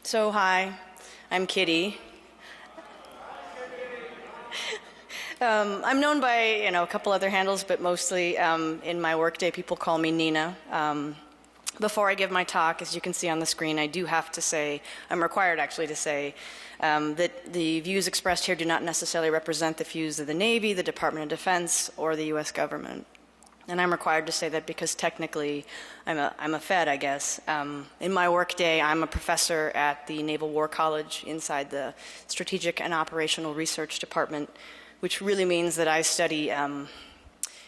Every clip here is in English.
So hi, I'm Kitty. I'm known by a couple other handles, but mostly in my workday people call me Nina. Before I give my talk, as you can see on the screen, I do have to say, I'm required actually to say, that the views expressed here do not necessarily represent the views of the Navy, the Department of Defense, or the US government. And I'm required to say that because technically I'm a Fed, I guess. In my workday, I'm a professor at the Naval War College inside the Strategic and Operational Research Department, which really means that I study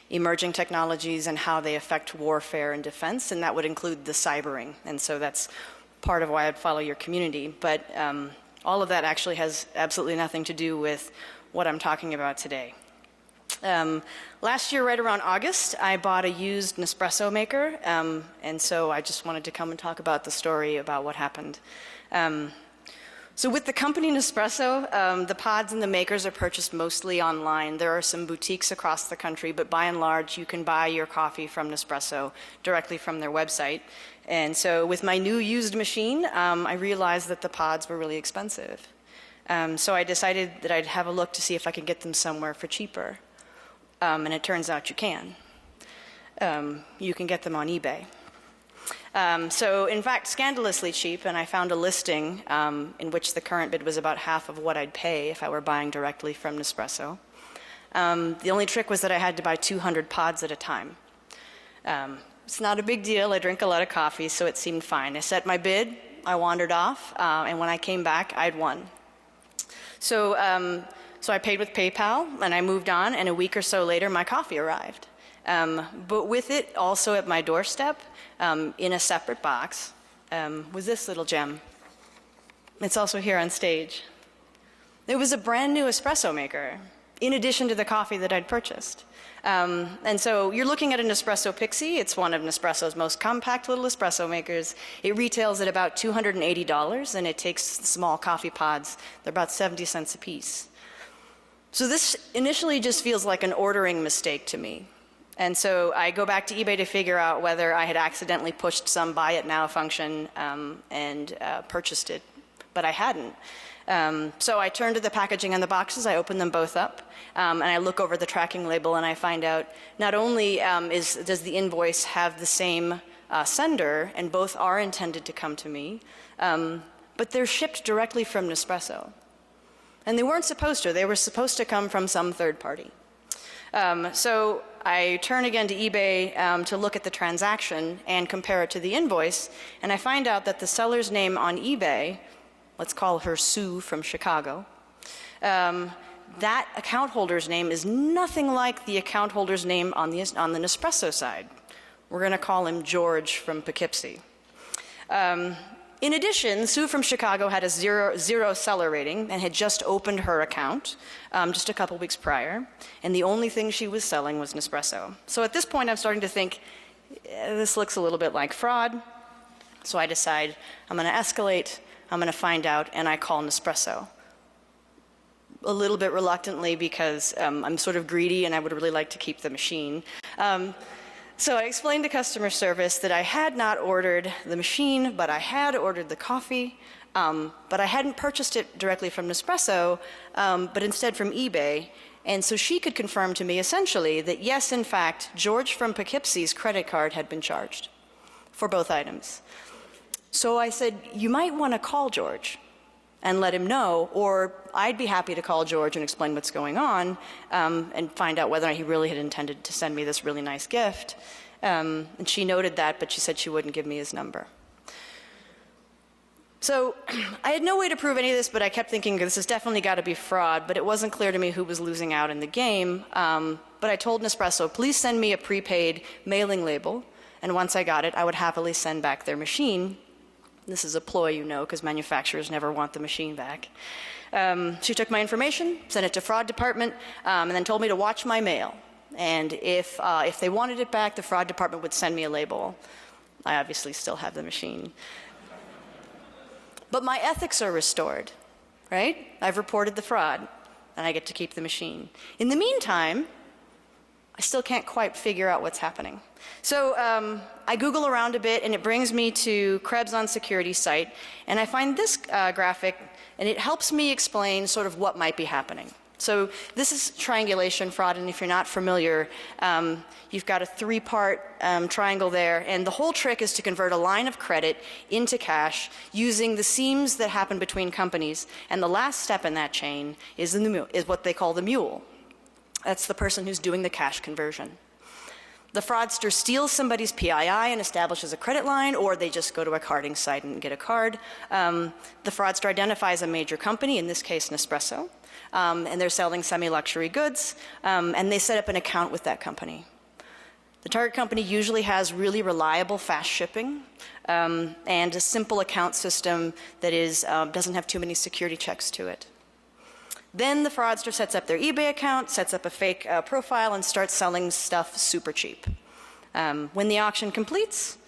emerging technologies and how they affect warfare and defense, and that would include the cybering. And so that's part of why I'd follow your community. But all of that actually has absolutely nothing to do with what I'm talking about today. Last year, right around August, I bought a used Nespresso maker, and so I just wanted to come and talk about the story about what happened. So with the company Nespresso, the pods and the makers are purchased mostly online. There are some boutiques across the country, but by and large, you can buy your coffee from Nespresso directly from their website. And so with my new used machine, I realized that the pods were really expensive. So I decided that I'd have a look to see if I could get them somewhere for cheaper. And it turns out you can. You can get them on eBay. So in fact, scandalously cheap, and I found a listing in which the current bid was about half of what I'd pay if I were buying directly from Nespresso. The only trick was that I had to buy 200 pods at a time. It's not a big deal. I drink a lot of coffee, so it seemed fine. I set my bid, I wandered off, and when I came back, I'd won. So I paid with PayPal, and I moved on, and a week or so later, my coffee arrived. But with it, also at my doorstep, in a separate box, was this little gem. It's also here on stage. It was a brand new espresso maker, in addition to the coffee that I'd purchased. And so you're looking at an Nespresso Pixie. It's one of Nespresso's most compact little espresso makers. It retails at about $280, and it takes small coffee pods. They're about 70 cents a piece. So this initially just feels like an ordering mistake to me. And so I go back to eBay to figure out whether I had accidentally pushed some buy it now function and purchased it, but I hadn't. So I turn to the packaging on the boxes, I open them both up, and I look over the tracking label and I find out not only does the invoice have the same sender, and both are intended to come to me, but they're shipped directly from Nespresso. And they weren't supposed to. They were supposed to come from some third party. So I turn again to eBay to look at the transaction and compare it to the invoice, and I find out that the seller's name on eBay, let's call her Sue from Chicago, that account holder's name is nothing like the account holder's name on the Nespresso side. We're going to call him George from Poughkeepsie. In addition, Sue from Chicago had a zero seller rating and had just opened her account just a couple weeks prior, and the only thing she was selling was Nespresso. So at this point, I'm starting to think, this looks a little bit like fraud. So I decide I'm going to escalate, I'm going to find out, and I call Nespresso. A little bit reluctantly because I'm sort of greedy and I would really like to keep the machine. So I explained to customer service that I had not ordered the machine, but I had ordered the coffee, but I hadn't purchased it directly from Nespresso, but instead from eBay. And so she could confirm to me essentially that yes, in fact, George from Poughkeepsie's credit card had been charged for both items. So I said, you might want to call George and let him know, or I'd be happy to call George and explain what's going on and find out whether he really had intended to send me this really nice gift. And she noted that, but she said she wouldn't give me his number. So I had no way to prove any of this, but I kept thinking this has definitely got to be fraud, but it wasn't clear to me who was losing out in the game. But I told Nespresso, please send me a prepaid mailing label, and once I got it, I would happily send back their machine. This is a ploy, you know, because manufacturers never want the machine back. She took my information, sent it to fraud department, and then told me to watch my mail. And if they wanted it back, the fraud department would send me a label. I obviously still have the machine. But my ethics are restored, right? I've reported the fraud, and I get to keep the machine. In the meantime, I still can't quite figure out what's happening. So I Google around a bit, and it brings me to Krebs on Security's site, and I find this graphic, and it helps me explain sort of what might be happening. So this is triangulation fraud, and if you're not familiar, you've got a three-part triangle there, and the whole trick is to convert a line of credit into cash using the seams that happen between companies, and the last step in that chain is what they call the mule. That's the person who's doing the cash conversion. The fraudster steals somebody's PII and establishes a credit line, or they just go to a carding site and get a card. The fraudster identifies a major company, in this case Nespresso, and they're selling semi-luxury goods, and they set up an account with that company. The target company usually has really reliable fast shipping and a simple account system that doesn't have too many security checks to it. Then the fraudster sets up their eBay account, sets up a fake profile, and starts selling stuff super cheap. When the auction completes,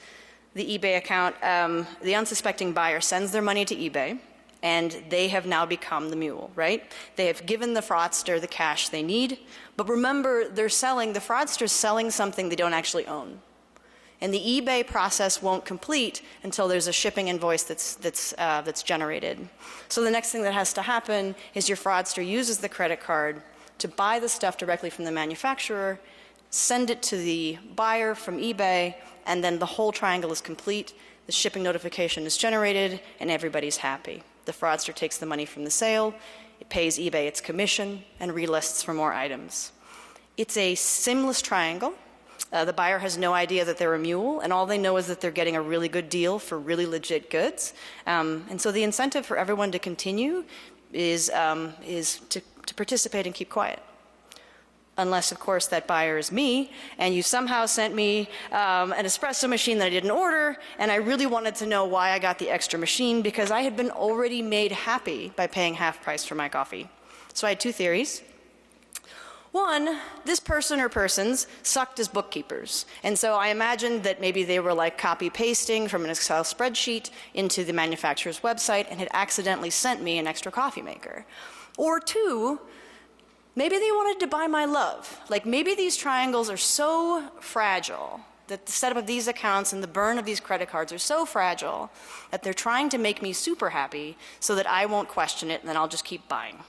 the eBay account, the unsuspecting buyer sends their money to eBay, and they have now become the mule, right? They have given the fraudster the cash they need, but remember, the fraudster's selling something they don't actually own. And the eBay process won't complete until there's a shipping invoice that's generated. So the next thing that has to happen is your fraudster uses the credit card to buy the stuff directly from the manufacturer, send it to the buyer from eBay, and then the whole triangle is complete. The shipping notification is generated, and everybody's happy. The fraudster takes the money from the sale, it pays eBay its commission, and relists for more items. It's a seamless triangle. The buyer has no idea that they're a mule, and all they know is that they're getting a really good deal for really legit goods. And so the incentive for everyone to continue is to participate and keep quiet. Unless, of course, that buyer is me, and you somehow sent me an espresso machine that I didn't order, and I really wanted to know why I got the extra machine, because I had been already made happy by paying half price for my coffee. So I had two theories. One, this person or persons sucked as bookkeepers. And so I imagined that maybe they were like copy-pasting from an Excel spreadsheet into the manufacturer's website and had accidentally sent me an extra coffee maker. Or two, maybe they wanted to buy my love. Like maybe these triangles are so fragile that the setup of these accounts and the burn of these credit cards are so fragile that they're trying to make me super happy so that I won't question it and then I'll just keep buying.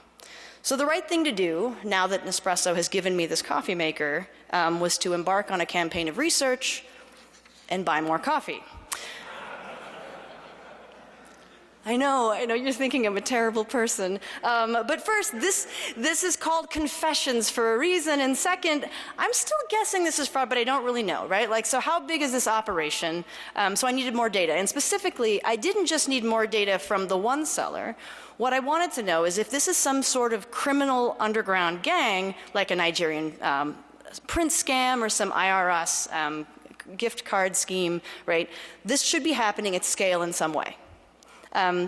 So the right thing to do, now that Nespresso has given me this coffee maker, was to embark on a campaign of research and buy more coffee. I know, you're thinking I'm a terrible person. But first, this is called confessions for a reason. And second, I'm still guessing this is fraud, but I don't really know, right? Like, so how big is this operation? So I needed more data. And specifically, I didn't just need more data from the one seller. What I wanted to know is if this is some sort of criminal underground gang, like a Nigerian print scam or some IRS gift card scheme, right? This should be happening at scale in some way.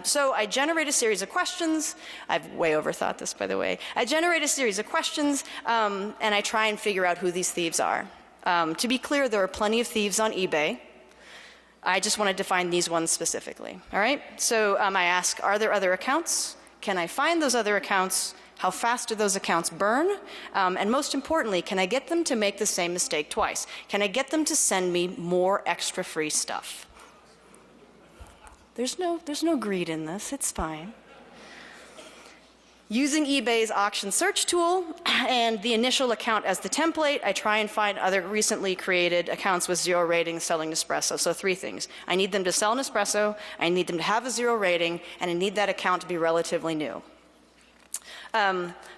So I generate a series of questions. I've way overthought this, by the way. I generate a series of questions, and I try and figure out who these thieves are. To be clear, there are plenty of thieves on eBay. I just wanted to find these ones specifically. All right? So I ask, are there other accounts? Can I find those other accounts? How fast do those accounts burn? And most importantly, can I get them to make the same mistake twice? Can I get them to send me more extra free stuff? There's no greed in this. It's fine. Using eBay's auction search tool and the initial account as the template, I try and find other recently created accounts with 0 ratings selling Nespresso. So 3 things. I need them to sell Nespresso, I need them to have a 0 rating, and I need that account to be relatively new.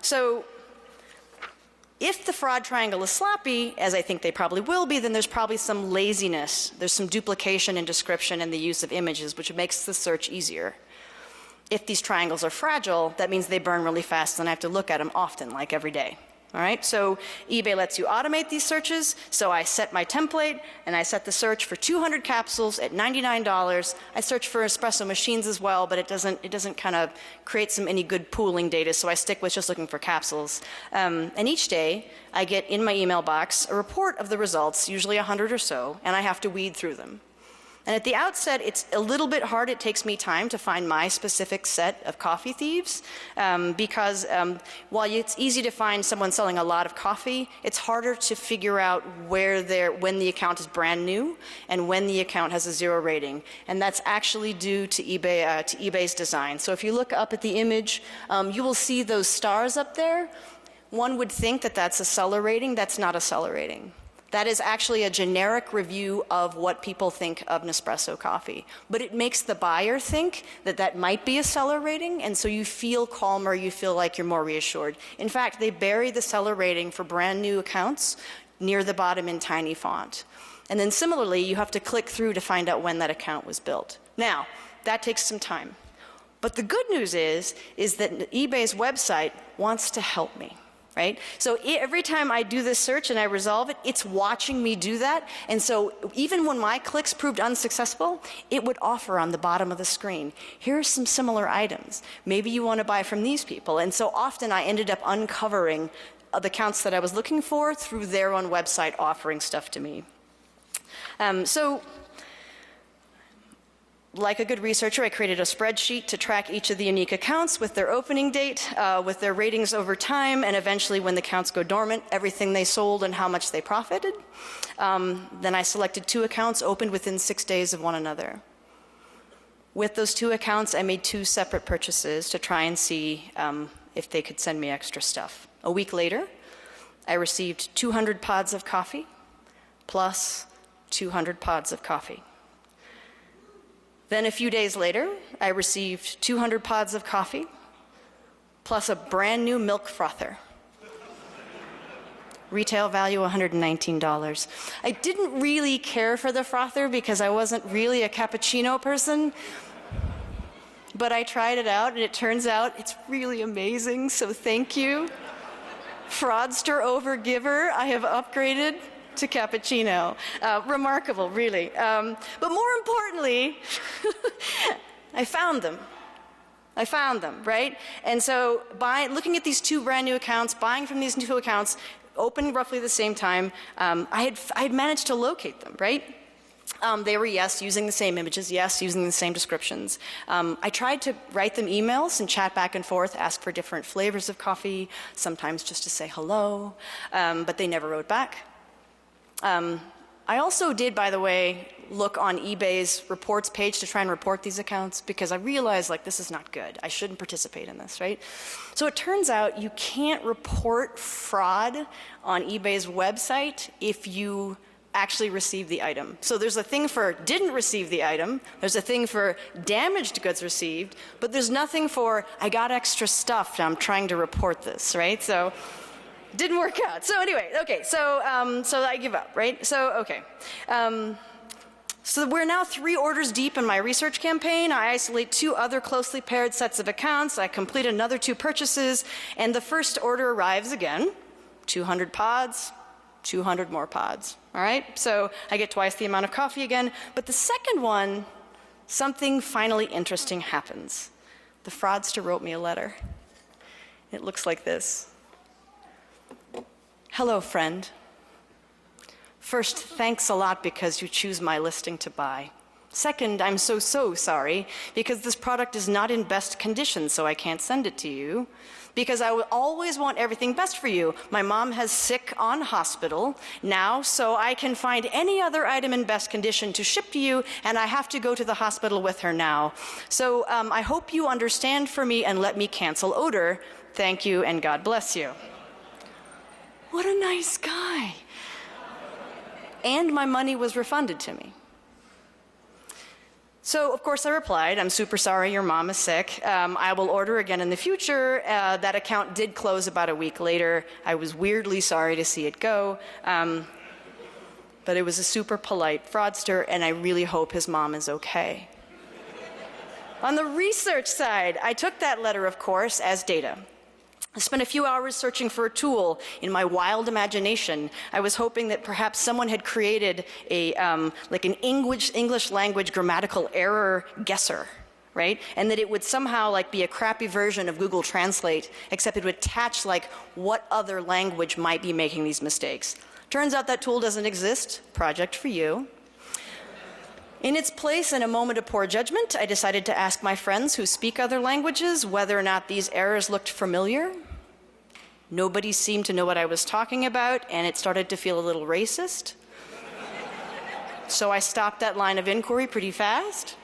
So if the fraud triangle is sloppy, as I think they probably will be, then there's probably some laziness. There's some duplication in description and the use of images, which makes the search easier. If these triangles are fragile, that means they burn really fast, and I have to look at them often, like every day. All right? So eBay lets you automate these searches. So I set my template, and I set the search for 200 capsules at $99. I search for espresso machines as well, but it doesn't kind of create any good pooling data, so I stick with just looking for capsules. And each day, I get in my email box a report of the results, usually 100 or so, and I have to weed through them. And at the outset, it's a little bit hard. It takes me time to find my specific set of coffee thieves because while it's easy to find someone selling a lot of coffee, it's harder to figure out when the account is brand new and when the account has a 0 rating. And that's actually due to eBay's design. So if you look up at the image, you will see those stars up there. One would think that that's a seller rating. That's not a seller rating. That is actually a generic review of what people think of Nespresso coffee. But it makes the buyer think that that might be a seller rating, and so you feel calmer, you feel like you're more reassured. In fact, they bury the seller rating for brand new accounts near the bottom in tiny font. And then similarly, you have to click through to find out when that account was built. Now, that takes some time. But the good news is that eBay's website wants to help me. Right? So every time I do this search and I resolve it, it's watching me do that. And so even when my clicks proved unsuccessful, it would offer on the bottom of the screen, here are some similar items. Maybe you want to buy from these people. And so often I ended up uncovering the accounts that I was looking for through their own website offering stuff to me. Like a good researcher, I created a spreadsheet to track each of the unique accounts with their opening date, with their ratings over time, and eventually when the accounts go dormant, everything they sold and how much they profited. Then I selected 2 accounts opened within 6 days of one another. With those 2 accounts, I made 2 separate purchases to try and see if they could send me extra stuff. A week later, I received 200 pods of coffee plus 200 pods of coffee. Then a few days later, I received 200 pods of coffee, plus a brand new milk frother. Retail value, $119. I didn't really care for the frother because I wasn't really a cappuccino person, but I tried it out and it turns out it's really amazing, so thank you. Fraudster over giver, I have upgraded to cappuccino. Remarkable, really. But more importantly, I found them. Right? And so looking at these 2 brand new accounts, buying from these 2 accounts, opened roughly the same time, I had managed to locate them, right? They were, yes, using the same images, yes, using the same descriptions. I tried to write them emails and chat back and forth, ask for different flavors of coffee, sometimes just to say hello, but they never wrote back. I also did, by the way, look on eBay's reports page to try and report these accounts because I realized, like, this is not good. I shouldn't participate in this, right? So it turns out you can't report fraud on eBay's website if you actually receive the item. So there's a thing for didn't receive the item, there's a thing for damaged goods received, but there's nothing for I got extra stuff and I'm trying to report this, right? So didn't work out. So anyway, okay, so I give up, right? So, okay. So we're now 3 orders deep in my research campaign. I isolate 2 other closely paired sets of accounts. I complete another 2 purchases, and the first order arrives again, 200 pods, 200 more pods, all right? So I get twice the amount of coffee again, but the second one, something finally interesting happens. The fraudster wrote me a letter. It looks like this. Hello, friend. First, thanks a lot because you choose my listing to buy. Second, I'm so sorry because this product is not in best condition, so I can't send it to you. Because I will always want everything best for you. My mom has sick on hospital now, so I can find any other item in best condition to ship to you, and I have to go to the hospital with her now. So I hope you understand for me and let me cancel order. Thank you, and God bless you. What a nice guy. And my money was refunded to me. So, of course, I replied, I'm super sorry your mom is sick. I will order again in the future. That account did close about a week later. I was weirdly sorry to see it go. But it was a super polite fraudster, and I really hope his mom is okay. On the research side, I took that letter, of course, as data. I spent a few hours searching for a tool in my wild imagination. I was hoping that perhaps someone had created like an English language grammatical error guesser, right? And that it would somehow like be a crappy version of Google Translate, except it would attach like what other language might be making these mistakes. Turns out that tool doesn't exist. Project for you. In its place, in a moment of poor judgment, I decided to ask my friends who speak other languages whether or not these errors looked familiar. Nobody seemed to know what I was talking about, and it started to feel a little racist. So I stopped that line of inquiry pretty fast.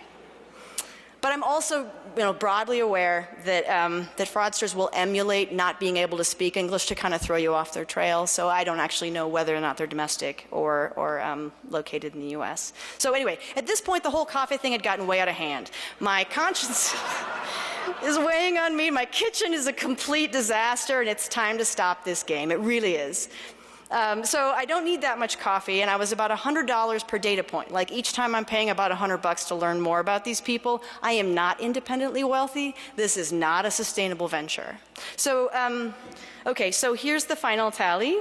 But I'm also, broadly aware that that fraudsters will emulate not being able to speak English to kind of throw you off their trail. So I don't actually know whether or not they're domestic or located in the U.S. So anyway, at this point, the whole coffee thing had gotten way out of hand. My conscience is weighing on me. My kitchen is a complete disaster, and it's time to stop this game. It really is. So I don't need that much coffee, and I was about $100 per data point. Like each time I'm paying about $100 to learn more about these people. I am not independently wealthy. This is not a sustainable venture. So, okay, so here's the final tally.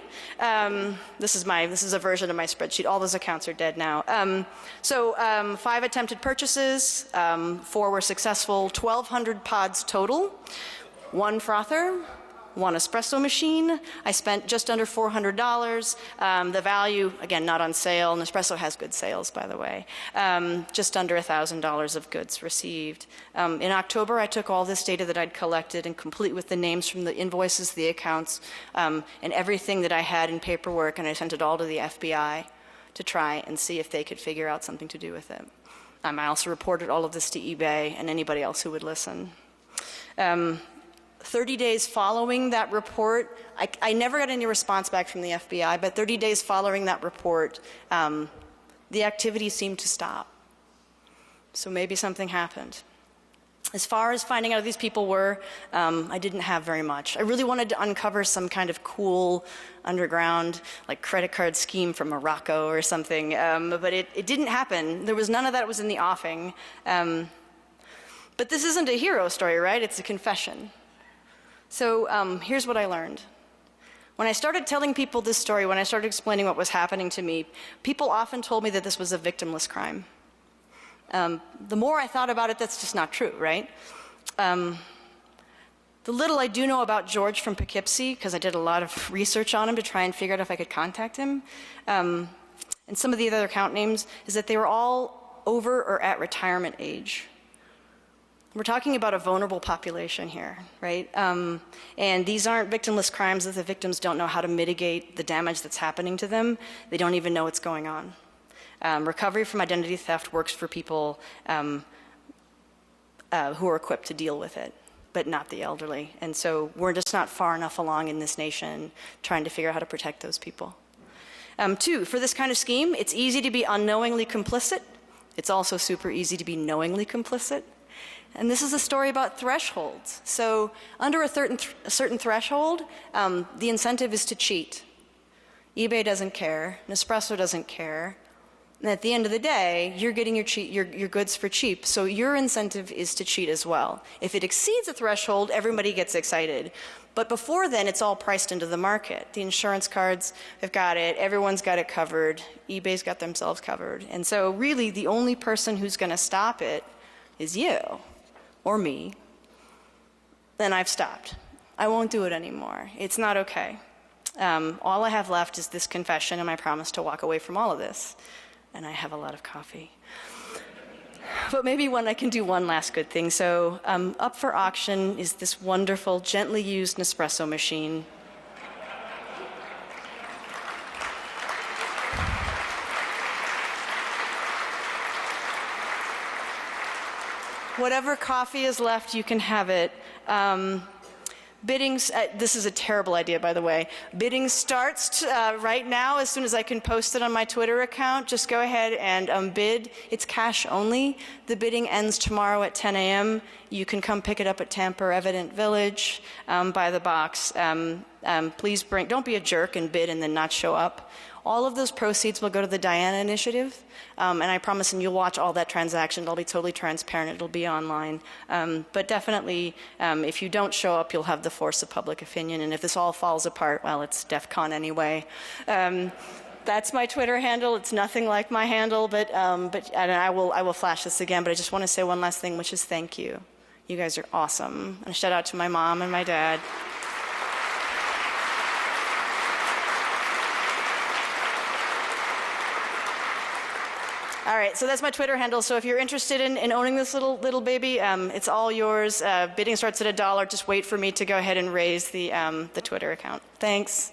This is a version of my spreadsheet. All those accounts are dead now. 5 attempted purchases, 4 were successful, 1,200 pods total, 1 frother, 1 espresso machine. I spent just under $400. The value, again, not on sale. Nespresso has good sales, by the way. Just under $1,000 of goods received. In October, I took all this data that I'd collected and complete with the names from the invoices, the accounts, and everything that I had in paperwork, and I sent it all to the FBI to try and see if they could figure out something to do with it. I also reported all of this to eBay and anybody else who would listen. 30 days following that report, I never got any response back from the FBI, but 30 days following that report, the activity seemed to stop. So maybe something happened. As far as finding out who these people were, I didn't have very much. I really wanted to uncover some kind of cool underground, like credit card scheme from Morocco or something, but it didn't happen. There was none of that was in the offing. But this isn't a hero story, right? It's a confession. So here's what I learned. When I started telling people this story, when I started explaining what was happening to me, people often told me that this was a victimless crime. The more I thought about it, that's just not true, right? The little I do know about George from Poughkeepsie, because I did a lot of research on him to try and figure out if I could contact him, and some of the other account names, is that they were all over or at retirement age. We're talking about a vulnerable population here, right? And these aren't victimless crimes that the victims don't know how to mitigate the damage that's happening to them. They don't even know what's going on. Recovery from identity theft works for people who are equipped to deal with it, but not the elderly. And so we're just not far enough along in this nation trying to figure out how to protect those people. 2, for this kind of scheme, it's easy to be unknowingly complicit. It's also super easy to be knowingly complicit. And this is a story about thresholds. So under a certain threshold, the incentive is to cheat. eBay doesn't care. Nespresso doesn't care. And at the end of the day, you're getting your goods for cheap. So your incentive is to cheat as well. If it exceeds a threshold, everybody gets excited. But before then, it's all priced into the market. The insurance cards have got it. Everyone's got it covered. eBay's got themselves covered. And so really, the only person who's going to stop it is you. Or me, then I've stopped. I won't do it anymore. It's not okay. All I have left is this confession and my promise to walk away from all of this. And I have a lot of coffee. But maybe I can do one last good thing. So up for auction is this wonderful, gently used Nespresso machine. Whatever coffee is left, you can have it. Bidding, this is a terrible idea, by the way. Bidding starts right now as soon as I can post it on my Twitter account. Just go ahead and bid. It's cash only. The bidding ends tomorrow at 10 a.m. You can come pick it up at Tampa or Evident Village by the box. Please don't be a jerk and bid and then not show up. All of those proceeds will go to the Diana Initiative, and I promise, and you'll watch all that transaction. It'll be totally transparent. It'll be online. But definitely, if you don't show up, you'll have the force of public opinion. And if this all falls apart, well, it's DEF CON anyway. That's my Twitter handle. It's nothing like my handle, but and I will flash this again. But I just want to say one last thing, which is thank you. You guys are awesome. And a shout out to my mom and my dad. All right. right, so that's my Twitter handle. So if you're interested in owning this little baby, it's all yours. Bidding starts at $1. Just wait for me to go ahead and raise the Twitter account. Thanks.